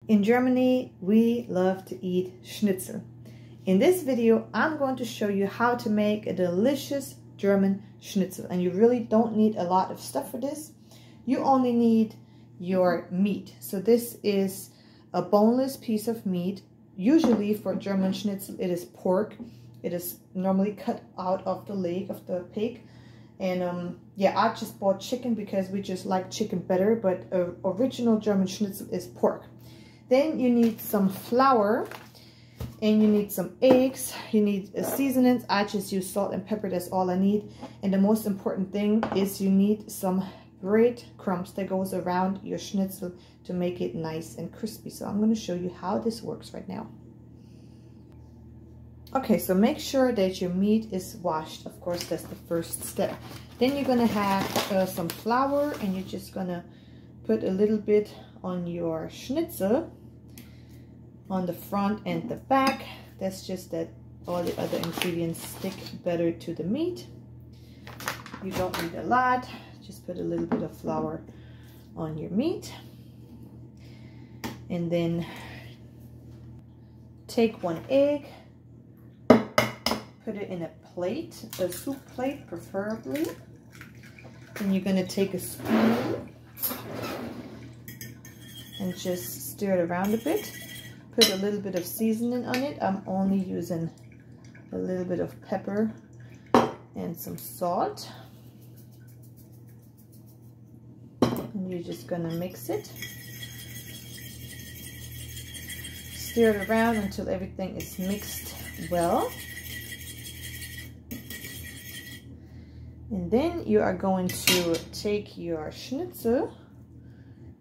In Germany, we love to eat schnitzel. In this video, I'm going to show you how to make a delicious German schnitzel. And you really don't need a lot of stuff for this. You only need your meat. So this is a boneless piece of meat. Usually for German schnitzel, it is pork. It is normally cut out of the leg of the pig. And yeah, I just bought chicken because we just like chicken better. But original German schnitzel is pork. Then you need some flour and you need some eggs. You need seasonings. I just use salt and pepper. That's all I need. And the most important thing is you need some bread crumbs that goes around your schnitzel to make it nice and crispy. So I'm going to show you how this works right now. Okay, so make sure that your meat is washed. Of course, that's the first step. Then you're going to have some flour and you're just going to put a little bit on your schnitzel on the front and the back. That's just that all the other ingredients stick better to the meat. You don't need a lot. Just put a little bit of flour on your meat. And then take one egg, put it in a plate, a soup plate preferably. Then you're gonna take a spoon and just stir it around a bit. Put a little bit of seasoning on it. I'm only using a little bit of pepper and some salt. And you're just gonna mix it. Stir it around until everything is mixed well. And then you are going to take your schnitzel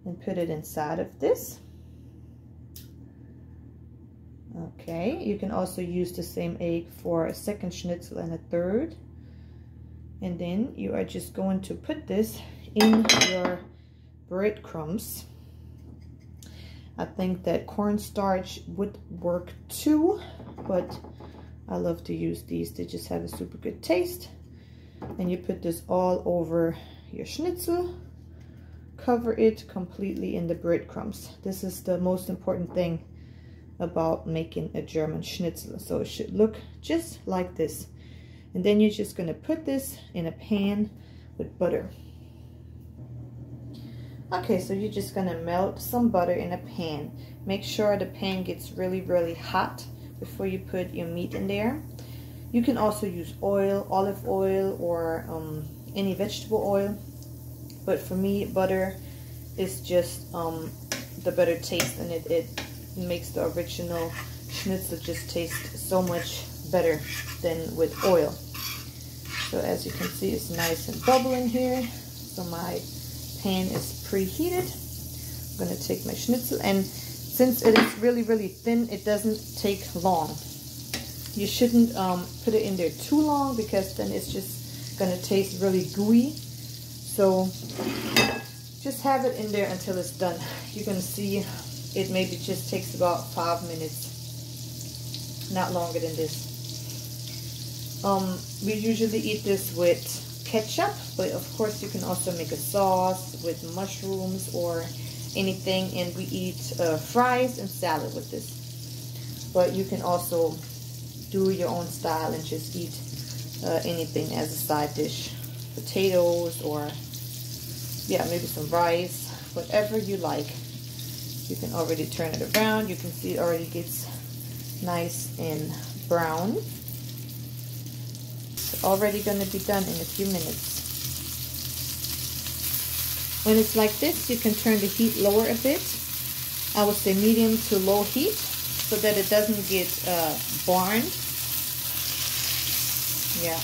and put it inside of this. Okay, you can also use the same egg for a second schnitzel and a third. And then you are just going to put this in your breadcrumbs. I think that cornstarch would work too, but I love to use these. They just have a super good taste. And you put this all over your schnitzel. Cover it completely in the breadcrumbs. This is the most important thing about making a German schnitzel. So it should look just like this. And then you're just going to put this in a pan with butter. Okay, so you're just going to melt some butter in a pan. Make sure the pan gets really, really hot before you put your meat in there. You can also use oil, olive oil, or any vegetable oil. But for me, butter is just the better taste in it. It makes the original schnitzel just taste so much better than with oil. So as you can see, it's nice and bubbling here. So my pan is preheated. I'm going to take my schnitzel, and since it is really, really thin, it doesn't take long. You shouldn't put it in there too long because then it's just going to taste really gooey. So just have it in there until it's done. You can see it maybe just takes about 5 minutes, not longer than this. We usually eat this with ketchup, but of course you can also make a sauce with mushrooms or anything, and we eat fries and salad with this. But you can also do your own style and just eat anything as a side dish. Potatoes, or yeah, maybe some rice, whatever you like. You can already turn it around. You can see it already gets nice and brown. It's already going to be done in a few minutes. When it's like this, you can turn the heat lower a bit. I would say medium to low heat so that it doesn't get burned. Yeah.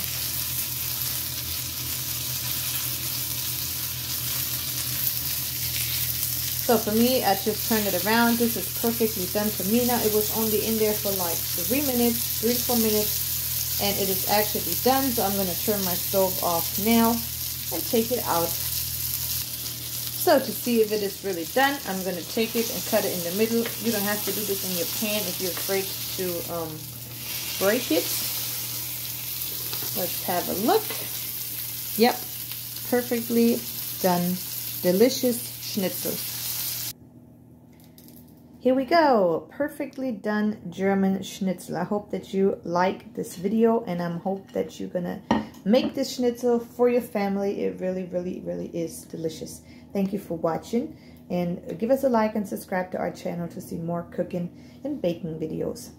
So for me, I just turned it around. This is perfectly done for me now. It was only in there for like 3 minutes, 3-4 minutes, and it is actually done. So I'm going to turn my stove off now and take it out. So to see if it is really done, I'm going to take it and cut it in the middle. You don't have to do this in your pan if you're afraid to break it. Let's have a look. Yep, perfectly done. Delicious schnitzel. Here we go, perfectly done German Schnitzel. I hope that you like this video, and I hope that you're gonna make this schnitzel for your family. It really, really, really is delicious. Thank you for watching, and give us a like and subscribe to our channel to see more cooking and baking videos.